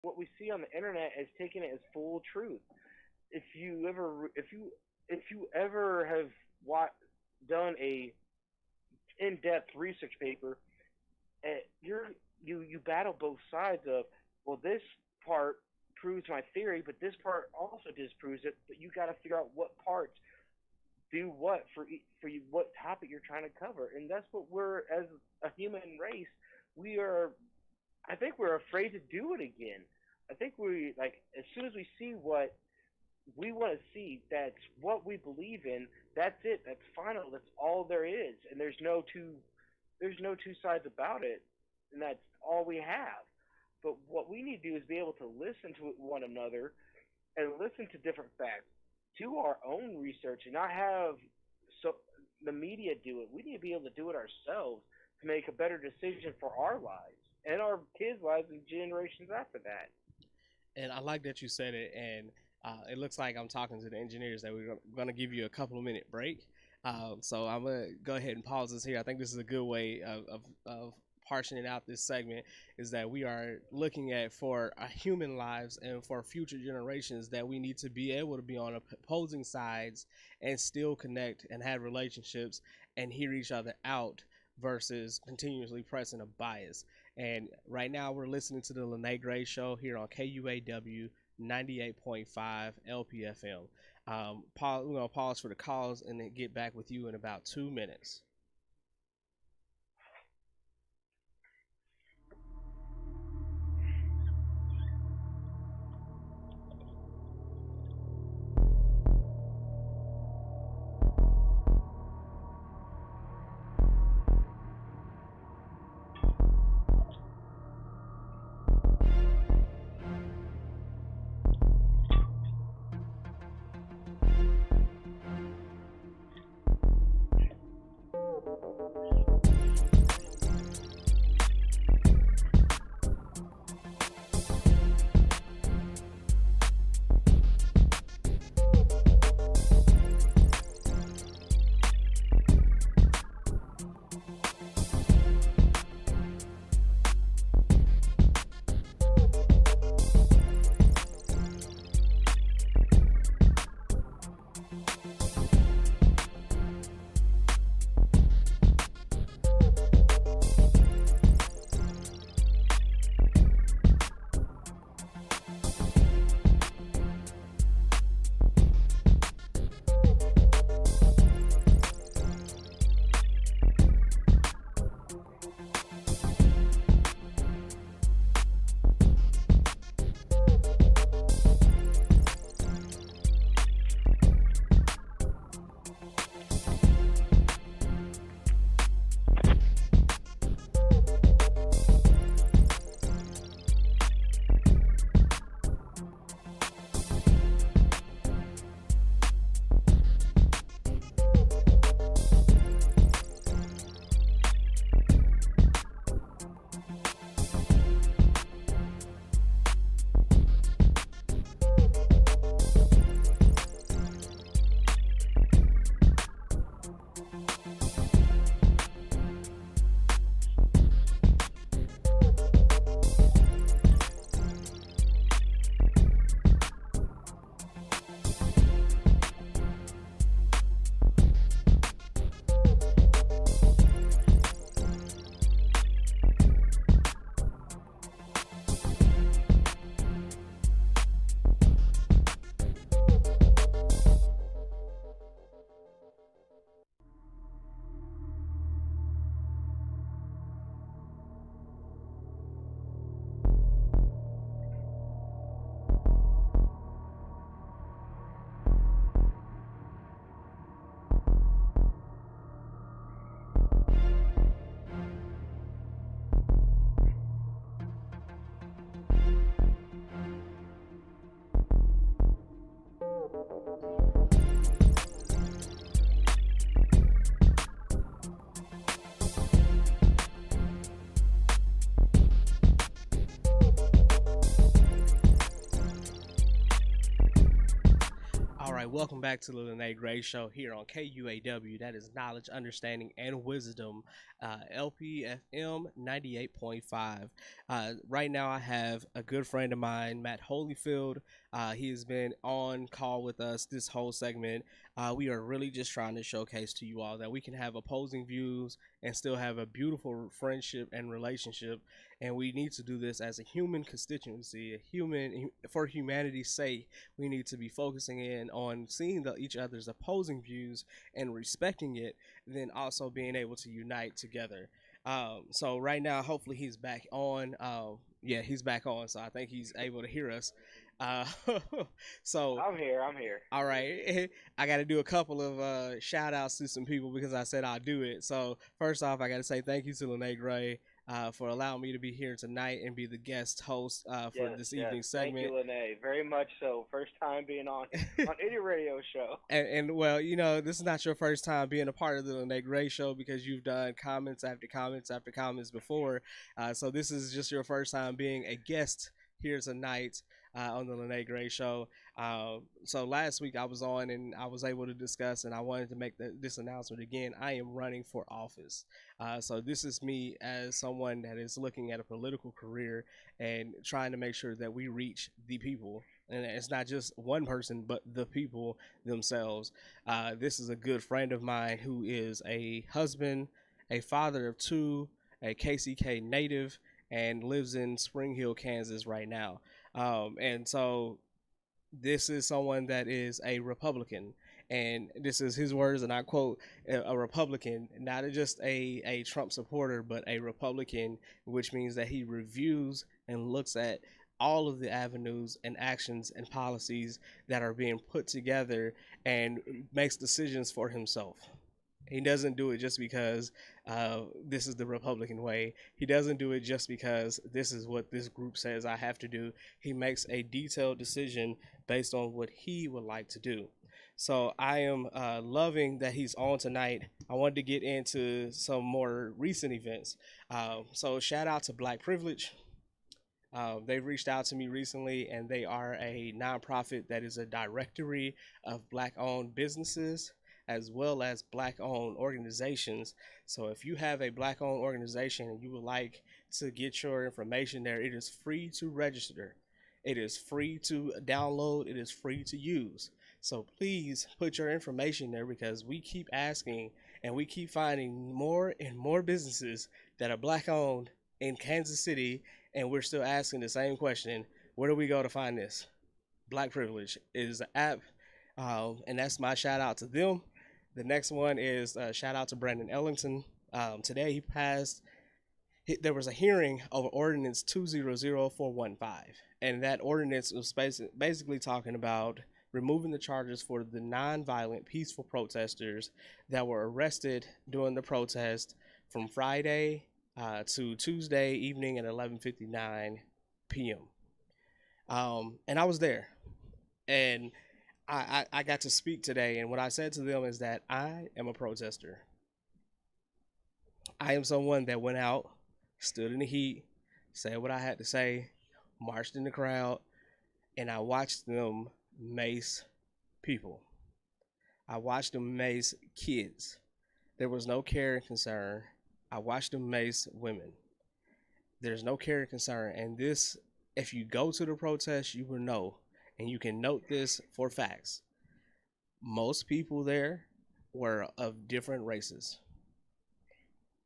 what we see on the internet as taking it as full truth. If you ever have wa- done a in-depth research paper, you battle both sides of, well, this part proves my theory, but this part also disproves it. But you got to figure out what parts do what for you, what topic you're trying to cover, and that's what we're, as a human race, we are. I think we're afraid to do it again. I think we, like, as soon as we see what we want to see, that's what we believe in. That's it. That's final. That's all there is, and there's no two sides about it, and that's all we have. But what we need to do is be able to listen to one another and listen to different facts, do our own research, and not have so the media do it. We need to be able to do it ourselves to make a better decision for our lives and our kids' lives and generations after that. And I like that you said it. And it looks like I'm talking to the engineers that we're going to give you a couple of minute break. So I'm going to go ahead and pause this here. I think this is a good way of partitioning out this segment, is that we are looking at for our human lives and for future generations that we need to be able to be on opposing sides and still connect and have relationships and hear each other out versus continuously pressing a bias. And right now we're listening to the Lene Gray Show here on KUAW 98.5 LPFM. We're going to pause for the calls and then get back with you in about 2 minutes. welcome back to the Lene Gray Show here on KUAW. That is Knowledge, Understanding, and Wisdom, LPFM 98.5. Right now, I have a good friend of mine, Matt Holyfield. He has been on call with us this whole segment. We are really just trying to showcase to you all that we can have opposing views and still have a beautiful friendship and relationship. And we need to do this as a human constituency, a human for humanity's sake. We need to be focusing in on seeing each other's opposing views and respecting it, then also being able to unite together. So right now, hopefully he's back on. Yeah, he's back on. So I think he's able to hear us. Uh, so I'm here. I'm here. all right, I got to do a couple of shout outs to some people because I said I'll do it. So first off, I got to say thank you to Lene Gray for allowing me to be here tonight and be the guest host for this evening segment. Thank you, Lene. Very much so. First time being on any radio show. And well, you know, this is not your first time being a part of the Lene Gray Show because you've done comments after comments after comments before. So this is just your first time being a guest here tonight on the Lene Gray Show. So last week I was on and I was able to discuss, and I wanted to make this announcement again. I am running for office. So this is me as someone that is looking at a political career and trying to make sure that we reach the people. And it's not just one person, but the people themselves. This is a good friend of mine who is a husband, a father of two, a KCK native, and lives in Spring Hill, Kansas right now. And so this is someone that is a Republican. And this is his words, and I quote, a Republican, not just a Trump supporter, but a Republican, which means that he reviews and looks at all of the avenues and actions and policies that are being put together and makes decisions for himself. He doesn't do it just because this is the Republican way. He doesn't do it just because this is what this group says I have to do. He makes a detailed decision based on what he would like to do. So I am loving that he's on tonight. I wanted to get into some more recent events. So shout out to Black Privilege. They've reached out to me recently, and they are a nonprofit that is a directory of Black-owned businesses as well as Black-owned organizations. So if you have a Black-owned organization and you would like to get your information there, it is free to register. It is free to download. It is free to use. So please put your information there because we keep asking and we keep finding more and more businesses that are Black-owned in Kansas City, and we're still asking the same question: where do we go to find this? Black Privilege is the app, and that's my shout out to them. The next one is shout out to Brandon Ellington. Today there was a hearing over Ordinance 200415, and that ordinance was basically talking about removing the charges for the non-violent peaceful protesters that were arrested during the protest from Friday to Tuesday evening at 11:59 p.m. And I was there, and I got to speak today, and what I said to them is that I am a protester. I am someone that went out, stood in the heat, said what I had to say, marched in the crowd, and I watched them mace people. I watched them mace kids. There was no care and concern. I watched them mace women. There's no care and concern. And this, if you go to the protest, you will know. And you can note this for facts. Most people there were of different races.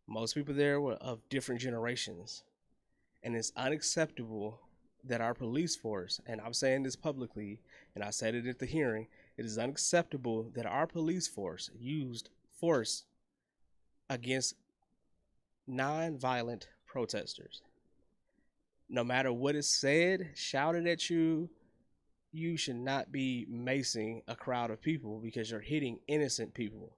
Most people there were of different generations. And it's unacceptable that our police force, and I'm saying this publicly, and I said it at the hearing, it is unacceptable that our police force used force against non-violent protesters. No matter what is said, shouted at you, you should not be macing a crowd of people because you're hitting innocent people.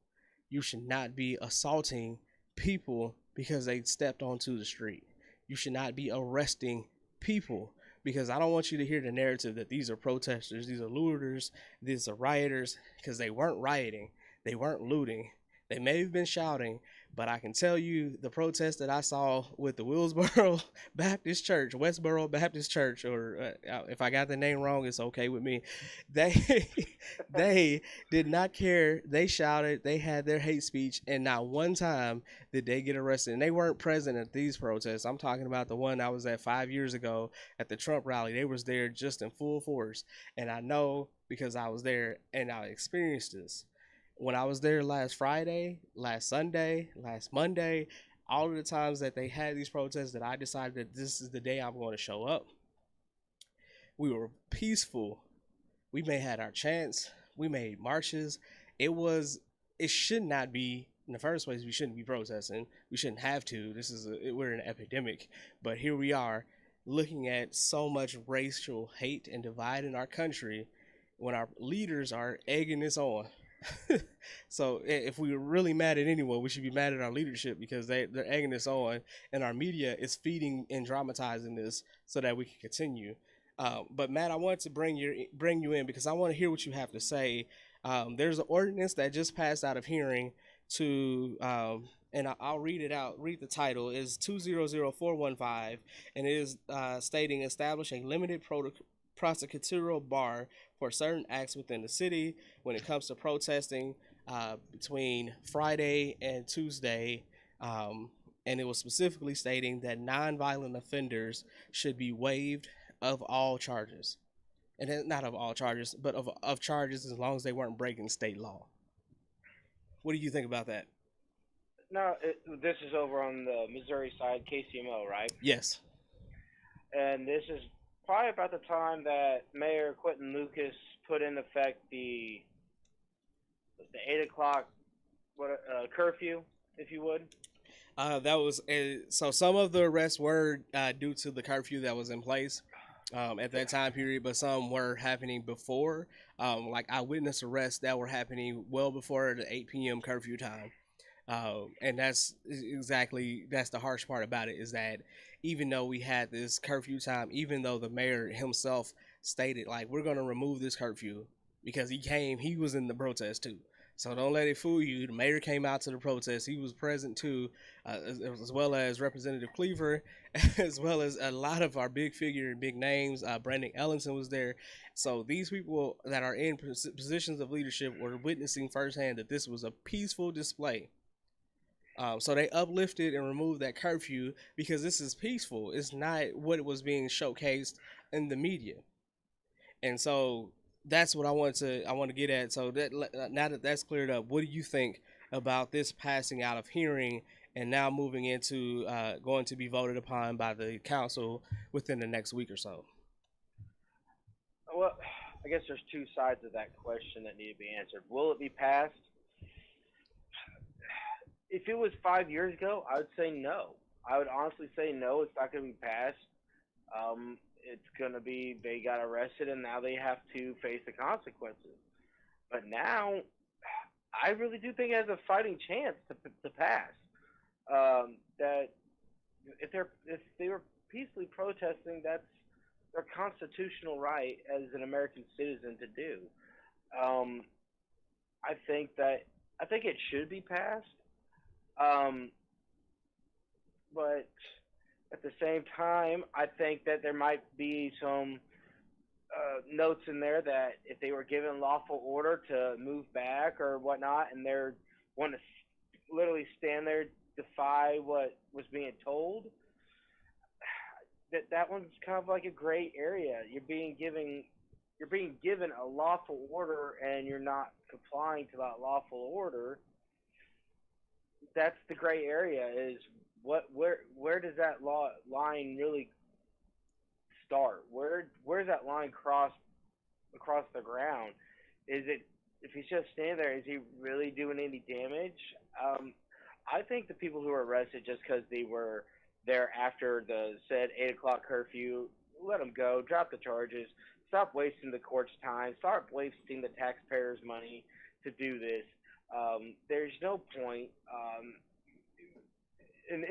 You should not be assaulting people because they stepped onto the street. You should not be arresting people because I don't want you to hear the narrative that these are protesters, these are looters, these are rioters, because they weren't rioting, they weren't looting. They may have been shouting, But I can tell you the protest that I saw with the Willsboro Baptist Church, Westboro Baptist Church, or if I got the name wrong, it's okay with me. They they did not care. They shouted. They had their hate speech, and not one time did they get arrested. And they weren't present at these protests. I'm talking about the one I was at 5 years ago at the Trump rally. They was there just in full force, and I know because I was there and I experienced this when I was there last Friday, last Sunday, last Monday, all of the times that they had these protests that I decided that this is the day I'm going to show up. We were peaceful. We may had our chants. We made marches. It should not be in the first place. We shouldn't be protesting. We shouldn't have to. We're in an epidemic, but here we are looking at so much racial hate and divide in our country when our leaders are egging this on. So if we were really mad at anyone, we should be mad at our leadership because they're egging this on, and our media is feeding and dramatizing this so that we can continue. But Matt, I wanted to bring you in because I want to hear what you have to say. There's an ordinance that just passed out of hearing to and I'll read it out. Read the title is 200415, and it is stating establish a limited prosecutorial bar for certain acts within the city when it comes to protesting between Friday and Tuesday. And it was specifically stating that nonviolent offenders should be waived of all charges. And not of all charges, but of charges as long as they weren't breaking state law. What do you think about that? Now, this is over on the Missouri side, KCMO, right? Yes. And this is probably about the time that Mayor Quentin Lucas put in effect the 8 o'clock curfew, if you would. That was so. Some of the arrests were due to the curfew that was in place at that time period, but some were happening before, like eyewitness arrests that were happening well before the 8 p.m. curfew time. And that's the harsh part about it is that even though we had this curfew time, even though the mayor himself stated like we're going to remove this curfew because he was in the protest too. So don't let it fool you. The mayor came out to the protest. He was present too, as well as Representative Cleaver, as well as a lot of our big figure and big names. Brandon Ellingson was there. So these people that are in positions of leadership were witnessing firsthand that this was a peaceful display. So they uplifted and removed that curfew because this is peaceful. It's not what was being showcased in the media. And so that's what I want to get at. So that now that that's cleared up, what do you think about this passing out of hearing and now moving into going to be voted upon by the council within the next week or so? Well, I guess there's two sides of that question that need to be answered. Will it be passed? If it was 5 years ago, I would say no. I would honestly say no. It's not going to be passed. It's going to be they got arrested and now they have to face the consequences. But now, I really do think it has a fighting chance to pass. That if they were peacefully protesting, that's their constitutional right as an American citizen to do. I think it should be passed. But at the same time, I think that there might be some notes in there that if they were given lawful order to move back or whatnot, and they're want to literally stand there, defy what was being told, that one's kind of like a gray area. You're being given a lawful order, and you're not complying to that lawful order. That's the gray area. Is where does that line really start? Where's that line cross across the ground? Is it if he's just standing there? Is he really doing any damage? I think the people who were arrested just because they were there after the said 8 o'clock curfew, let them go, drop the charges, stop wasting the court's time, start wasting the taxpayers' money to do this. There's no point in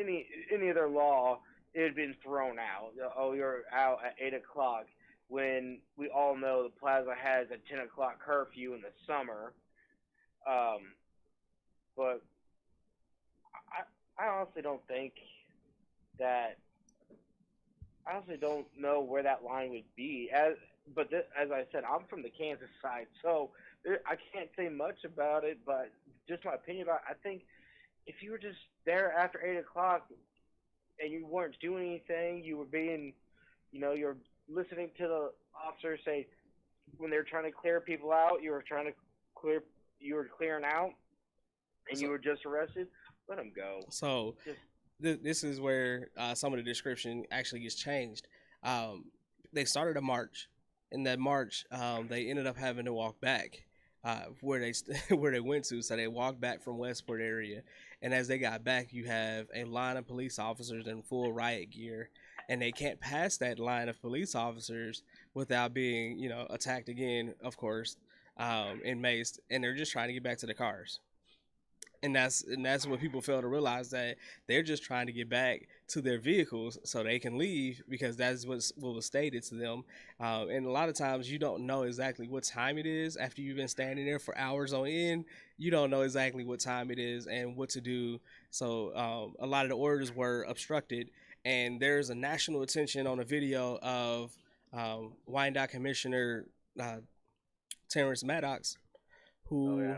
any other law. It had been thrown out. Oh, you're out at 8 o'clock when we all know the plaza has a 10 o'clock curfew in the summer. But I honestly don't think that I honestly don't know where that line would be. As I said, I'm from the Kansas side, so I can't say much about it. But just my opinion about it, I think if you were just there after 8 o'clock and you weren't doing anything, you were being, you're listening to the officers say when they're trying to clear people out, clear, you were clearing out, and you So were just arrested. Let them go. so Just this is where some of the description actually gets changed. Um, they started a march. In that march, they ended up having to walk back where where they went to. So they walked back from Westport area, and as they got back, you have a line of police officers in full riot gear, and they can't pass that line of police officers without being, attacked again, of course, and maced, and they're just trying to get back to the cars. And that's what people fail to realize, that they're just trying to get back to their vehicles so they can leave, because that's what was stated to them. And a lot of times you don't know exactly what time it is after you've been standing there for hours on end. You don't know exactly what time it is and what to do. So a lot of the orders were obstructed, and there's a national attention on a video of Wyandotte Commissioner uh, Terrence Maddox, oh yeah. who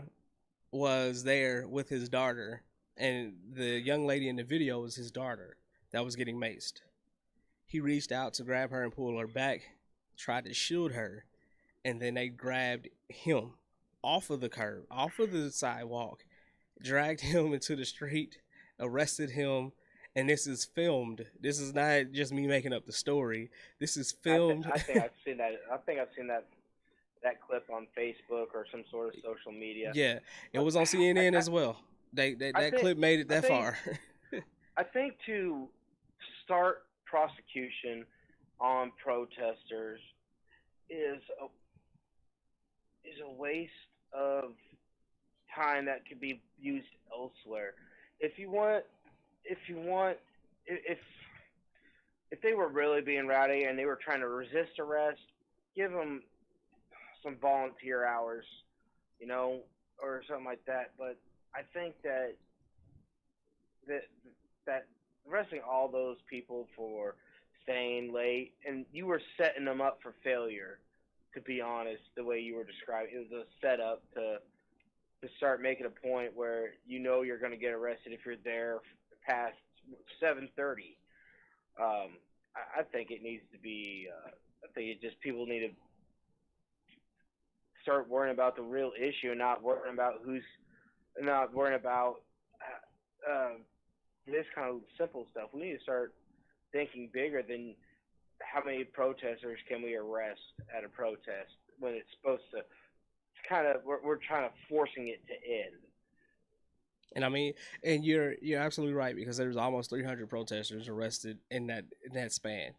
was there with his daughter, and the young lady in the video was his daughter that was getting maced. He reached out to grab her and pull her back, tried to shield her, and then they grabbed him off of the curb, off of the sidewalk, dragged him into the street, arrested him, and this is filmed. This is not just me making up the story. This is filmed. I think I've seen that. I think I've seen that clip on Facebook or some sort of social media. Yeah, it But was on CNN I as well. I That think clip made it I that think far. I think to start prosecution on protesters is a, is a waste of time that could be used elsewhere. If you want, if you want, if they were really being rowdy and they were trying to resist arrest, give them some volunteer hours, you know, or something like that. But I think that that arresting all those people for staying late, and you were setting them up for failure. To be honest, the way you were describing it was a setup to start making a point where you're going to get arrested if you're there past 7:30. I think it needs to be. I think it just people need to start worrying about the real issue and not worrying about this kind of simple stuff. We need to start thinking bigger than how many protesters can we arrest at a protest when it's supposed to. It's kind of we're trying to forcing it to end. And I mean, and you're absolutely right, because there was almost 300 protesters arrested in that span,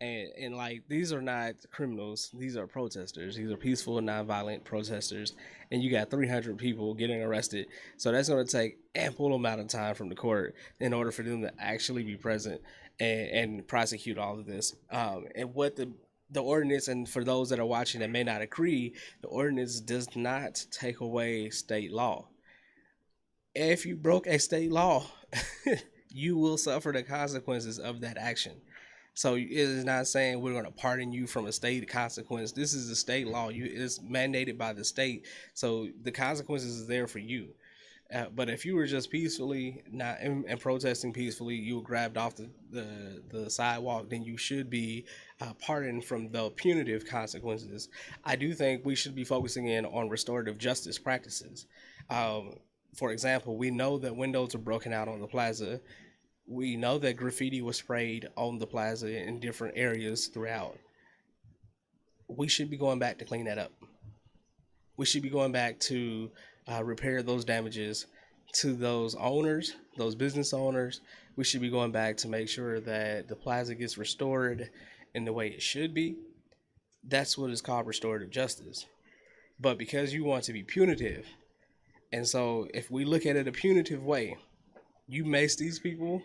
and like, these are not criminals; these are protesters. These are peaceful, nonviolent protesters, and you got 300 people getting arrested. So that's going to take ample amount of time from the court in order for them to actually be present and prosecute all of this. And what the ordinance, and for those that are watching that may not agree, the ordinance does not take away state law. If you broke a state law, you will suffer the consequences of that action. So it is not saying we're going to pardon you from a state consequence. This is a state law. It's mandated by the state, so the consequences is there for you. But if you were just peacefully not and protesting peacefully, you were grabbed off the sidewalk, then you should be pardoned from the punitive consequences. I do think we should be focusing in on restorative justice practices. Um, for example, we know that windows were broken out on the plaza. We know that graffiti was sprayed on the plaza in different areas throughout. We should be going back to clean that up. We should be going back to repair those damages to those owners, those business owners. We should be going back to make sure that the plaza gets restored in the way it should be. That's what is called restorative justice. But because you want to be punitive, and so if we look at it a punitive way, you maced these people,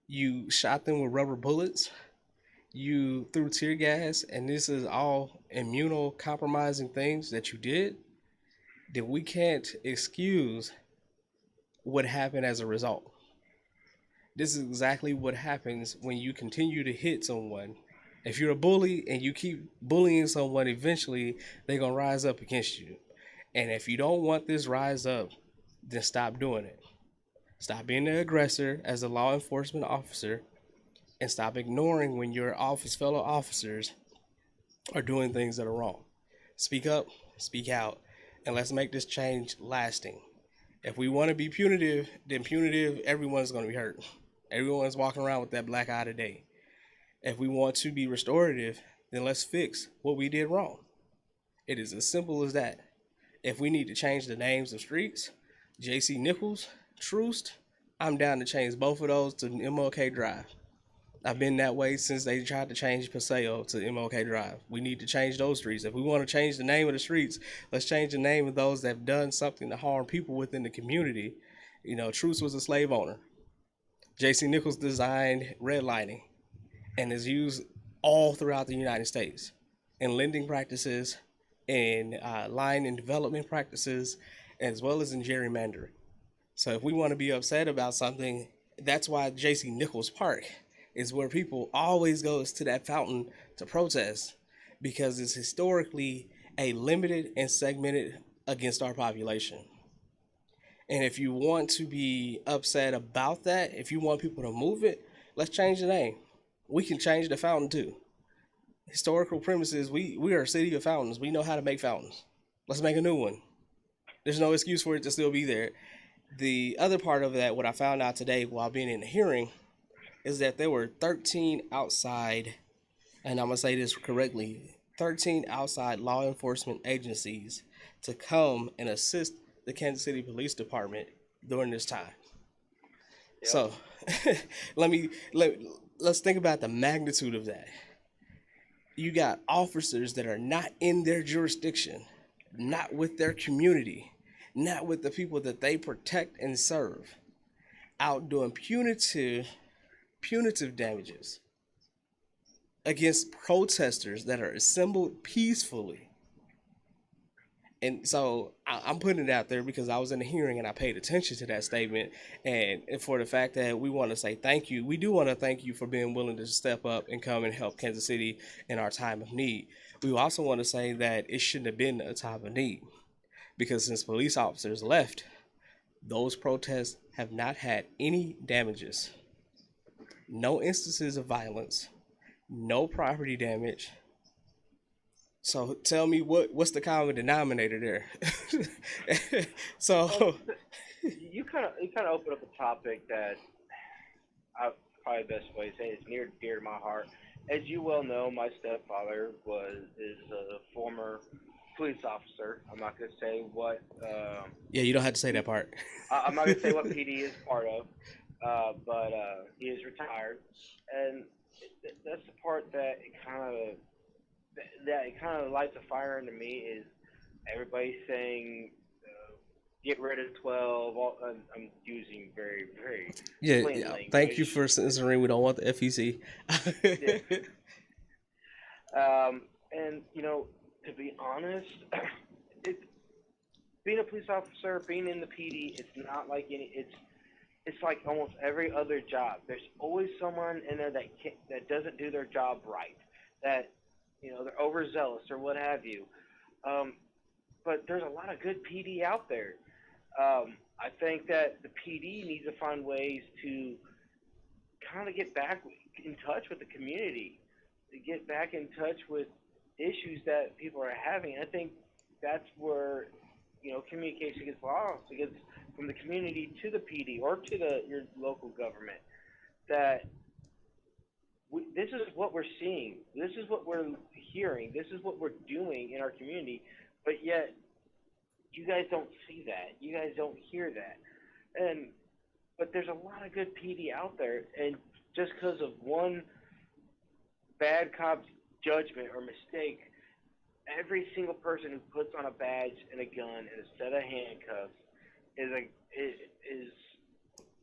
you shot them with rubber bullets, you threw tear gas, and this is all immunocompromising things that you did, then we can't excuse what happened as a result. This is exactly what happens when you continue to hit someone. If you're a bully and you keep bullying someone, eventually they're gonna rise up against you. And if you don't want this rise up, then stop doing it. Stop being the aggressor as a law enforcement officer, and stop ignoring when your office fellow officers are doing things that are wrong. Speak up, speak out, and let's make this change lasting. If we want to be punitive, then punitive, everyone's going to be hurt. Everyone's walking around with that black eye today. If we want to be restorative, then let's fix what we did wrong. It is as simple as that. If we need to change the names of streets, JC Nichols, Troost, I'm down to change both of those to MLK Drive. I've been that way since they tried to change Paseo to MLK Drive. We need to change those streets. If we want to change the name of the streets, let's change the name of those that have done something to harm people within the community. You know, Truce was a slave owner. J.C. Nichols designed redlining and is used all throughout the United States in lending practices, in line and development practices, as well as in gerrymandering. So if we want to be upset about something, that's why J.C. Nichols Park is where people always goes to that fountain to protest, because it's historically a limited and segmented against our population. And if you want to be upset about that, if you want people to move it, let's change the name. We can change the fountain too. Historical premises, we are a city of fountains. We know how to make fountains. Let's make a new one. There's no excuse for it to still be there. The other part of that, what I found out today while being in the hearing, is that there were 13 outside, and I'm going to say this correctly, 13 outside law enforcement agencies to come and assist the Kansas City Police Department during this time. Yep. So let's think about the magnitude of that. You got officers that are not in their jurisdiction, not with their community, not with the people that they protect and serve, out doing punitive damages against protesters that are assembled peacefully. And so I'm putting it out there because I was in the hearing and I paid attention to that statement, and for the fact that we want to say thank you. We do want to thank you for being willing to step up and come and help Kansas City in our time of need. We also want to say that it shouldn't have been a time of need, because since police officers left, those protests have not had any damages, no instances of violence, no property damage. So tell me what's the common denominator there? So you kind of open up a topic that probably the best way to say it is near and dear to my heart. As you well know, my stepfather is a former police officer. I'm not going to say what. Yeah, you don't have to say that part. I'm not going to say what PD is part of, but he is retired, and that's the part that it kind of lights a fire under me. Is everybody saying get rid of 12? I'm using very, very plain language. Thank you for censoring. We don't want the FEC. And to be honest, being a police officer, being in the PD, it's not like it's like almost every other job. There's always someone in there that doesn't do their job right, that they're overzealous or what have you. But there's a lot of good PD out there. I think that the PD needs to find ways to kind of get back in touch with the community, to get back in touch with issues that people are having. I think that's where communication gets lost. It gets from the community to the PD or to your local government. That this is what we're seeing. This is what we're hearing. This is what we're doing in our community. But yet, you guys don't see that. You guys don't hear that. But there's a lot of good PD out there, and just because of one bad cop's judgment or mistake, every single person who puts on a badge and a gun and a set of handcuffs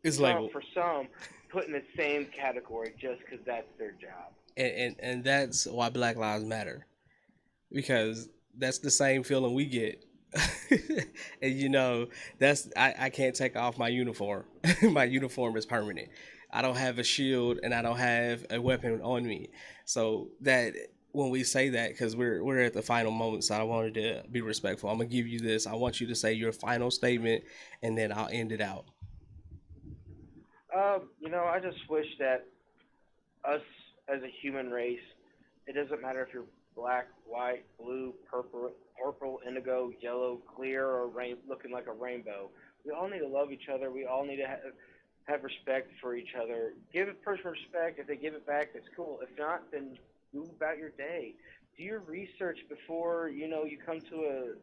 is labeled for some put in the same category just because that's their job. And that's why Black Lives Matter, because that's the same feeling we get. And that's I can't take off my uniform. My uniform is permanent. I don't have a shield and I don't have a weapon on me. So that when we say that, because we're at the final moment, so I wanted to be respectful. I'm gonna give you this. I want you to say your final statement, and then I'll end it out. I just wish that us as a human race, it doesn't matter if you're black, white, blue, purple, indigo, yellow, clear, or looking like a rainbow. We all need to love each other. We all need to have respect for each other. Give a person respect. If they give it back, that's cool. If not, then move about your day. Do your research before you come to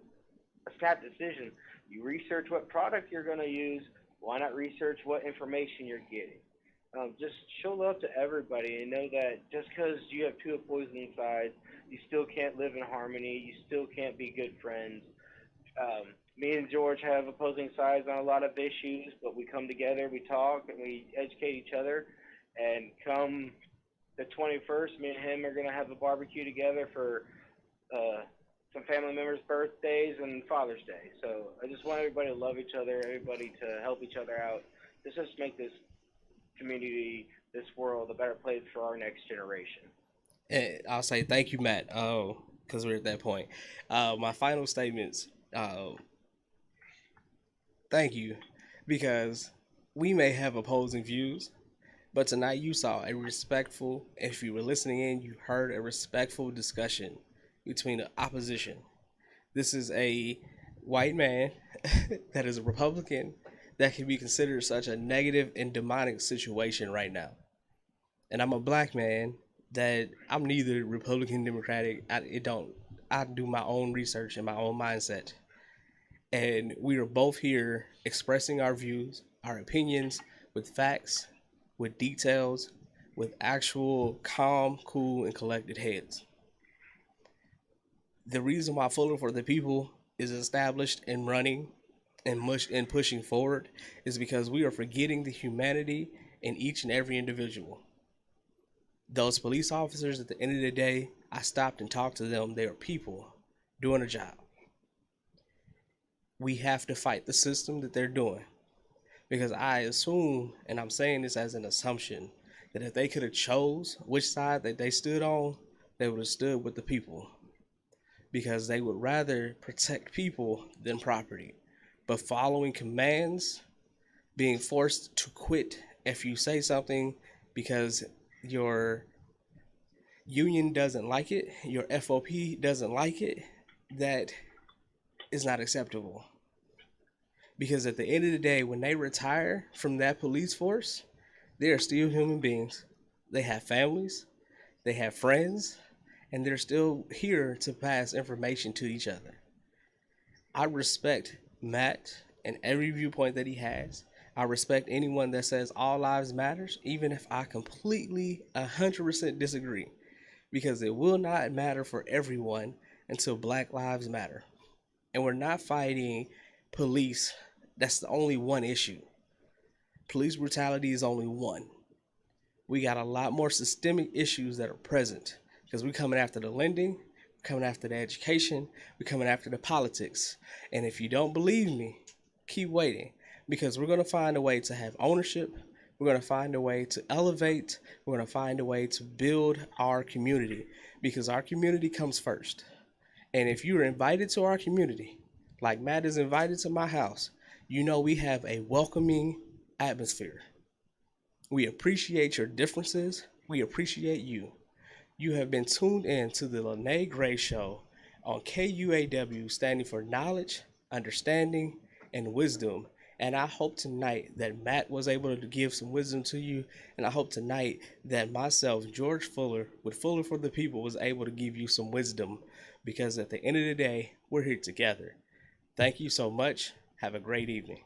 a snap decision. You research what product you're going to use. Why not research what information you're getting? Just show love to everybody and know that just because you have two opposing sides, you still can't live in harmony. You still can't be good friends. Me and George have opposing sides on a lot of issues, but we come together, we talk, and we educate each other. And come the 21st, me and him are going to have a barbecue together for some family members' birthdays and Father's Day. So I just want everybody to love each other, everybody to help each other out. Just make this community, this world, a better place for our next generation. And I'll say thank you, Matt. Oh, because we're at that point. My final statements. Thank you, because we may have opposing views, but tonight you saw a respectful. If you were listening in, you heard a respectful discussion between the opposition. This is a white man that is a Republican that can be considered such a negative and demonic situation right now. And I'm a black man that I'm neither Republican, Democratic. I do my own research and my own mindset. And we are both here expressing our views, our opinions with facts, with details, with actual calm, cool, and collected heads. The reason why Fuller for the People is established and running and pushing forward is because we are forgetting the humanity in each and every individual. Those police officers, at the end of the day, I stopped and talked to them. They are people doing a job. We have to fight the system that they're doing, because I assume, and I'm saying this as an assumption, that if they could have chose which side that they stood on, they would have stood with the people, because they would rather protect people than property. But following commands, being forced to quit if you say something because your union doesn't like it, your FOP doesn't like it, that is not acceptable. Because at the end of the day, when they retire from that police force, they are still human beings. They have families, they have friends, and they're still here to pass information to each other. I respect Matt and every viewpoint that he has. I respect anyone that says all lives matters, even if I completely 100% disagree, because it will not matter for everyone until Black Lives Matter. And we're not fighting police. That's the only one issue. Police brutality is only one. We got a lot more systemic issues that are present, because we're coming after the lending, we're coming after the education, we're coming after the politics. And if you don't believe me, keep waiting, because we're going to find a way to have ownership. We're going to find a way to elevate. We're going to find a way to build our community, because our community comes first. And if you're invited to our community, like Matt is invited to my house, you know we have a welcoming atmosphere. We appreciate your differences. We appreciate you. You have been tuned in to the Lene Gray Show on KUAW, standing for knowledge, understanding, and wisdom. And I hope tonight that Matt was able to give some wisdom to you. And I hope tonight that myself, George Fuller, with Fuller for the People, was able to give you some wisdom. Because at the end of the day, we're here together. Thank you so much. Have a great evening.